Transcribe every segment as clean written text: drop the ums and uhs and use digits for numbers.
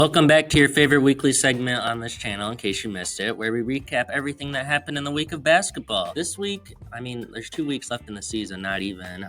Welcome back to your favorite weekly segment on this channel, in case you missed it, where we recap everything that happened in the week of basketball. This week, there's 2 weeks left in the season, not even.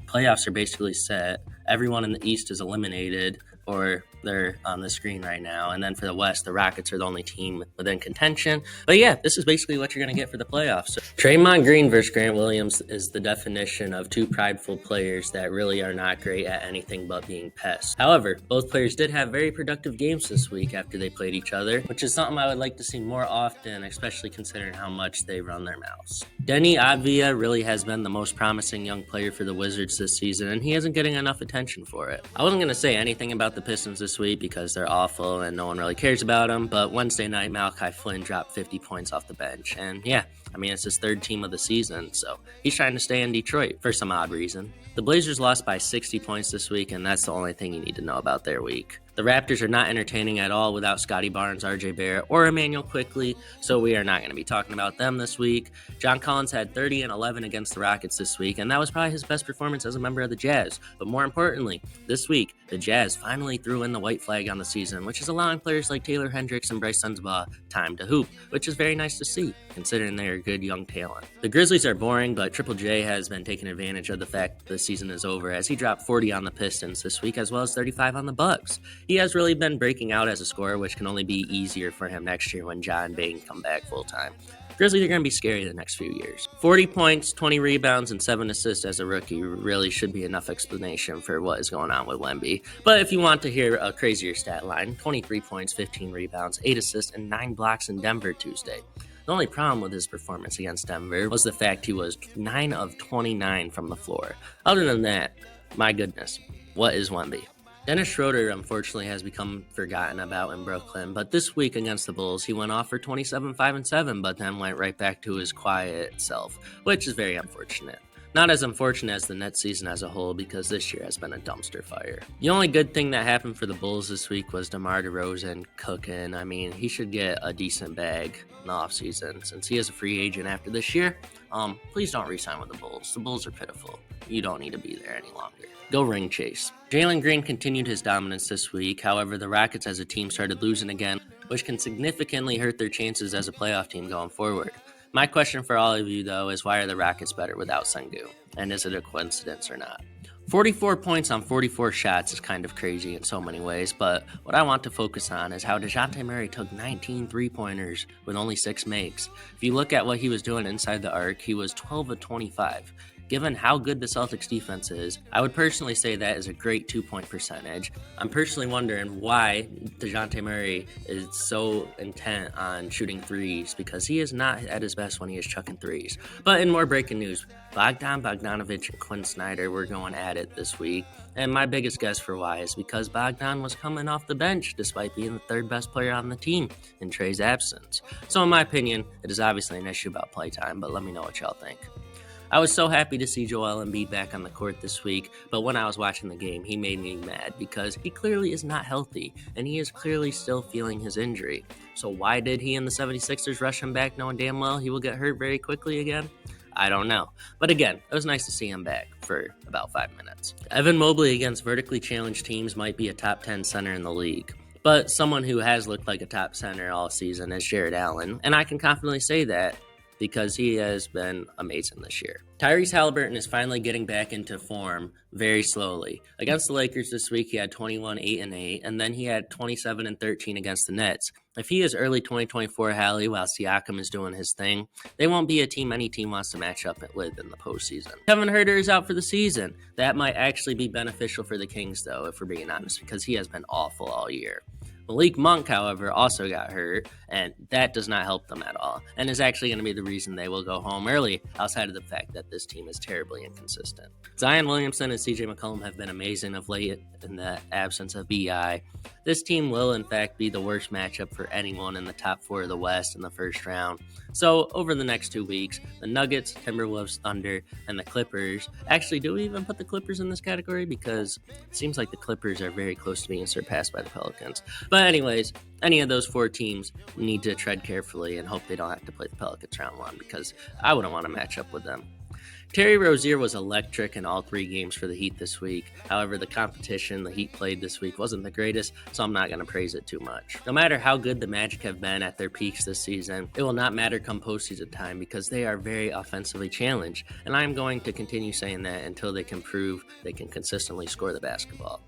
Playoffs are basically set. Everyone in the East is eliminated, or they're on the screen right now. And then for the West, the Rockets are the only team within contention. But yeah, this is basically what you're going to get for the playoffs. So, Draymond Green versus Grant Williams is the definition of two prideful players that really are not great at anything but being pests. However, both players did have very productive games this week after they played each other, which is something I would like to see more often, especially considering how much they run their mouths. Denny Avdija really has been the most promising young player for the Wizards this season, and he isn't getting enough attention for it. I wasn't going to say anything about the Pistons this week because they're awful and no one really cares about them, but Wednesday night, Malachi Flynn dropped 50 points off the bench, and it's his third team of the season, so he's trying to stay in Detroit for some odd reason. The Blazers lost by 60 points this week, and that's the only thing you need to know about their week. The Raptors are not entertaining at all without Scotty Barnes, RJ Barrett, or Emmanuel Quickley, so we are not going to be talking about them this week. John Collins had 30 and 11 against the Rockets this week, and that was probably his best performance as a member of the Jazz. But more importantly, this week, the Jazz finally threw in the white flag on the season, which is allowing players like Taylor Hendricks and Bryce Dunsbaugh time to hoop, which is very nice to see, considering they are good young talent. The Grizzlies are boring, but Triple J has been taking advantage of the fact the season is over, as he dropped 40 on the Pistons this week, as well as 35 on the Bucks. He has really been breaking out as a scorer, which can only be easier for him next year when Ja and Bane come back full-time. Grizzlies are going to be scary the next few years. 40 points, 20 rebounds, and 7 assists as a rookie really should be enough explanation for what is going on with Wemby. But if you want to hear a crazier stat line, 23 points, 15 rebounds, 8 assists, and 9 blocks in Denver Tuesday. The only problem with his performance against Denver was the fact he was 9 of 29 from the floor. Other than that, my goodness, what is Wemby? Dennis Schroeder, unfortunately, has become forgotten about in Brooklyn, but this week against the Bulls, he went off for 27, 5, and 7, but then went right back to his quiet self, which is very unfortunate. Not as unfortunate as the Nets season as a whole, because this year has been a dumpster fire. The only good thing that happened for the Bulls this week was DeMar DeRozan cooking. He should get a decent bag in the offseason, since he is a free agent after this year. Please don't re-sign with the Bulls. The Bulls are pitiful. You don't need to be there any longer. Go ring chase. Jalen Green continued his dominance this week. However, the Rockets as a team started losing again, which can significantly hurt their chances as a playoff team going forward. My question for all of you, though, is why are the Rockets better without Sengun? And is it a coincidence or not? 44 points on 44 shots is kind of crazy in so many ways, but what I want to focus on is how DeJounte Murray took 19 three-pointers with only 6 makes. If you look at what he was doing inside the arc, he was 12 of 25. Given how good the Celtics defense is, I would personally say that is a great 2-point percentage. I'm personally wondering why DeJounte Murray is so intent on shooting threes, because he is not at his best when he is chucking threes. But in more breaking news, Bogdan Bogdanović and Quinn Snyder were going at it this week, and my biggest guess for why is because Bogdan was coming off the bench despite being the third best player on the team in Trey's absence. So in my opinion, it is obviously an issue about playtime, but let me know what y'all think. I was so happy to see Joel Embiid back on the court this week, but when I was watching the game, he made me mad because he clearly is not healthy, and he is clearly still feeling his injury. So why did he and the 76ers rush him back knowing damn well he will get hurt very quickly again? I don't know. But again, it was nice to see him back for about 5 minutes. Evan Mobley against vertically challenged teams might be a top 10 center in the league. But someone who has looked like a top center all season is Jared Allen, and I can confidently say that because he has been amazing this year. Tyrese Haliburton is finally getting back into form very slowly. Against the Lakers this week, he had 21, 8, and 8, and then he had 27 and 13 against the Nets. If he is early 2024 Hallie while Siakam is doing his thing, they won't be a team any team wants to match up with in the postseason. Kevin Huerter is out for the season. That might actually be beneficial for the Kings, though, if we're being honest, because he has been awful all year. Malik Monk, however, also got hurt, and that does not help them at all, and is actually going to be the reason they will go home early, outside of the fact that this team is terribly inconsistent. Zion Williamson and CJ McCollum have been amazing of late in the absence of BI. This team will, in fact, be the worst matchup for anyone in the top 4 of the West in the first round. So, over the next 2 weeks, the Nuggets, Timberwolves, Thunder, and the Clippers. Actually, do we even put the Clippers in this category? Because it seems like the Clippers are very close to being surpassed by the Pelicans. But anyways, any of those 4 teams need to tread carefully and hope they don't have to play the Pelicans round 1, because I wouldn't want to match up with them. Terry Rozier was electric in all 3 games for the Heat this week. However, the competition the Heat played this week wasn't the greatest, so I'm not going to praise it too much. No matter how good the Magic have been at their peaks this season, it will not matter come postseason time because they are very offensively challenged, and I'm going to continue saying that until they can prove they can consistently score the basketball.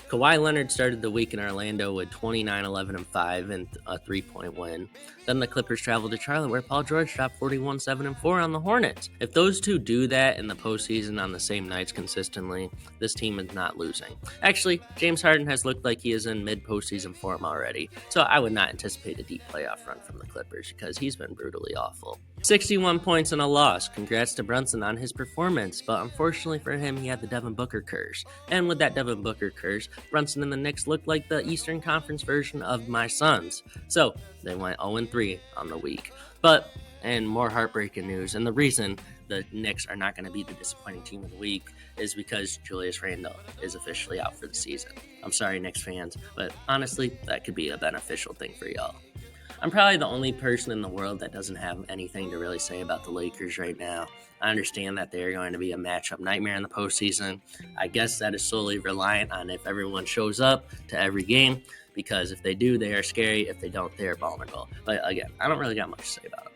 Kawhi Leonard started the week in Orlando with 29, 11, and 5 and a 3-point win. Then the Clippers traveled to Charlotte where Paul George dropped 41, 7, and 4 on the Hornets. If those two do that in the postseason on the same nights consistently, this team is not losing. Actually, James Harden has looked like he is in mid-postseason form already, so I would not anticipate a deep playoff run from the Clippers because he's been brutally awful. 61 points and a loss. Congrats to Brunson on his performance, but unfortunately for him, he had the Devin Booker curse. And with that Devin Booker curse, Brunson and the Knicks looked like the Eastern Conference version of my Suns. So they went 0-3 on the week. And more heartbreaking news, and the reason the Knicks are not going to be the disappointing team of the week is because Julius Randle is officially out for the season. I'm sorry, Knicks fans, but honestly, that could be a beneficial thing for y'all. I'm probably the only person in the world that doesn't have anything to really say about the Lakers right now. I understand that they are going to be a matchup nightmare in the postseason. I guess that is solely reliant on if everyone shows up to every game, because if they do, they are scary. If they don't, they are vulnerable. But again, I don't really got much to say about them.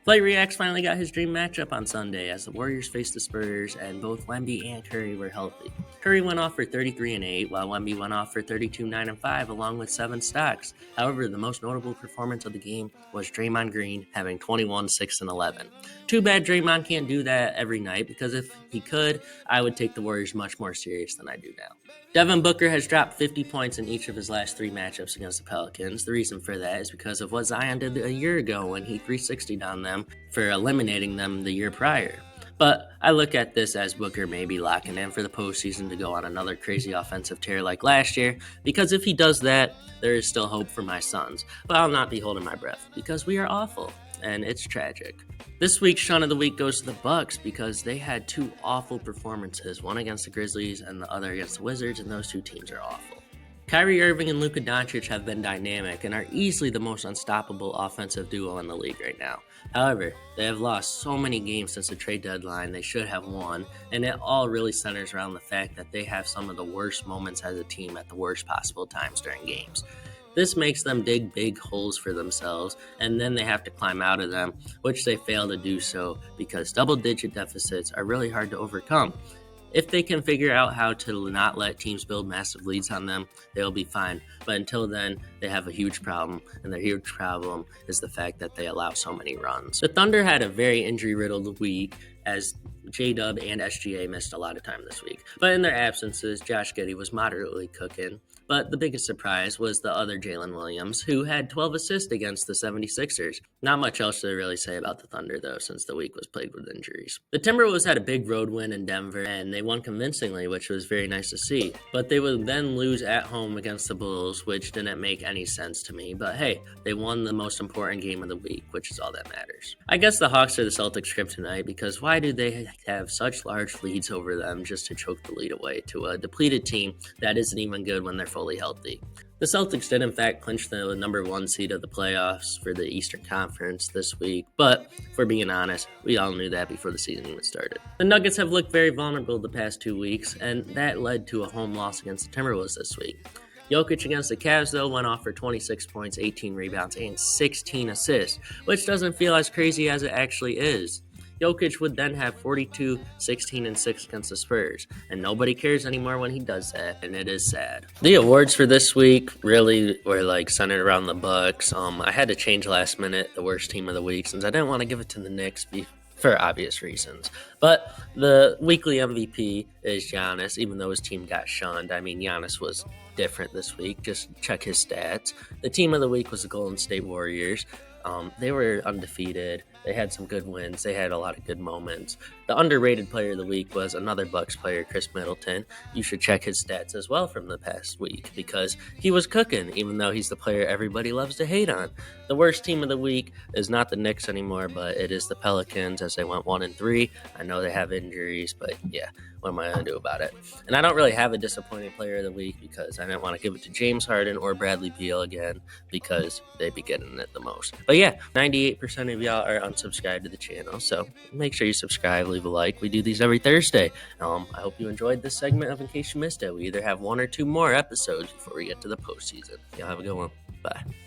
Flight Reacts finally got his dream matchup on Sunday as the Warriors faced the Spurs, and both Wemby and Curry were healthy. Curry went off for 33 and 8, while Wemby went off for 32, 9 and 5, along with 7 stocks. However, the most notable performance of the game was Draymond Green having 21, 6 and 11. Too bad Draymond can't do that every night, because if he could, I would take the Warriors much more serious than I do now. Devin Booker has dropped 50 points in each of his last 3 matchups against the Pelicans. The reason for that is because of what Zion did a year ago when he 360'd on them for eliminating them the year prior. But I look at this as Booker maybe locking in for the postseason to go on another crazy offensive tear like last year, because if he does that, there is still hope for my Suns. But I'll not be holding my breath, because we are awful, and it's tragic. This week's Shun of the Week goes to the Bucks because they had 2 awful performances, one against the Grizzlies and the other against the Wizards, and those 2 teams are awful. Kyrie Irving and Luka Doncic have been dynamic and are easily the most unstoppable offensive duo in the league right now. However, they have lost so many games since the trade deadline they should have won, and it all really centers around the fact that they have some of the worst moments as a team at the worst possible times during games. This makes them dig big holes for themselves, and then they have to climb out of them, which they fail to do so because double-digit deficits are really hard to overcome. If they can figure out how to not let teams build massive leads on them, they'll be fine. But until then, they have a huge problem, and their huge problem is the fact that they allow so many runs. The Thunder had a very injury-riddled week as J-Dub and SGA missed a lot of time this week. But in their absences, Josh Giddey was moderately cooking. But the biggest surprise was the other Jalen Williams, who had 12 assists against the 76ers. Not much else to really say about the Thunder, though, since the week was plagued with injuries. The Timberwolves had a big road win in Denver, and they won convincingly, which was very nice to see. But they would then lose at home against the Bulls, which didn't make any sense to me. But hey, they won the most important game of the week, which is all that matters. I guess the Hawks are the Celtics script tonight, because why do they have such large leads over them just to choke the lead away to a depleted team that isn't even good when they're fully healthy? The Celtics did in fact clinch the number 1 seed of the playoffs for the Eastern Conference this week, but if we're being honest, we all knew that before the season even started. The Nuggets have looked very vulnerable the past 2 weeks, and that led to a home loss against the Timberwolves this week. Jokic against the Cavs, though, went off for 26 points, 18 rebounds, and 16 assists, which doesn't feel as crazy as it actually is. Jokic would then have 42, 16, and 6 against the Spurs, and nobody cares anymore when he does that, and it is sad. The awards for this week really were centered around the Bucks. I had to change last minute the worst team of the week since I didn't want to give it to the Knicks for obvious reasons. But the weekly MVP is Giannis, even though his team got shunned. I mean, Giannis was different this week. Just check his stats. The team of the week was the Golden State Warriors. They were undefeated. They had some good wins. They had a lot of good moments. The underrated player of the week was another Bucks player, Chris Middleton. You should check his stats as well from the past week because he was cooking, even though he's the player everybody loves to hate on. The worst team of the week is not the Knicks anymore, but it is the Pelicans as they went 1-3. I know they have injuries, but yeah, what am I going to do about it? And I don't really have a disappointing player of the week because I didn't want to give it to James Harden or Bradley Beal again because they'd be getting it the most. But yeah, 98% of y'all are unsubscribed to the channel, so make sure you subscribe, leave leave a like. We do these every Thursday. I hope you enjoyed this segment of In Case You Missed It. We either have one or two more episodes before we get to the postseason. Y'all have a good one. Bye.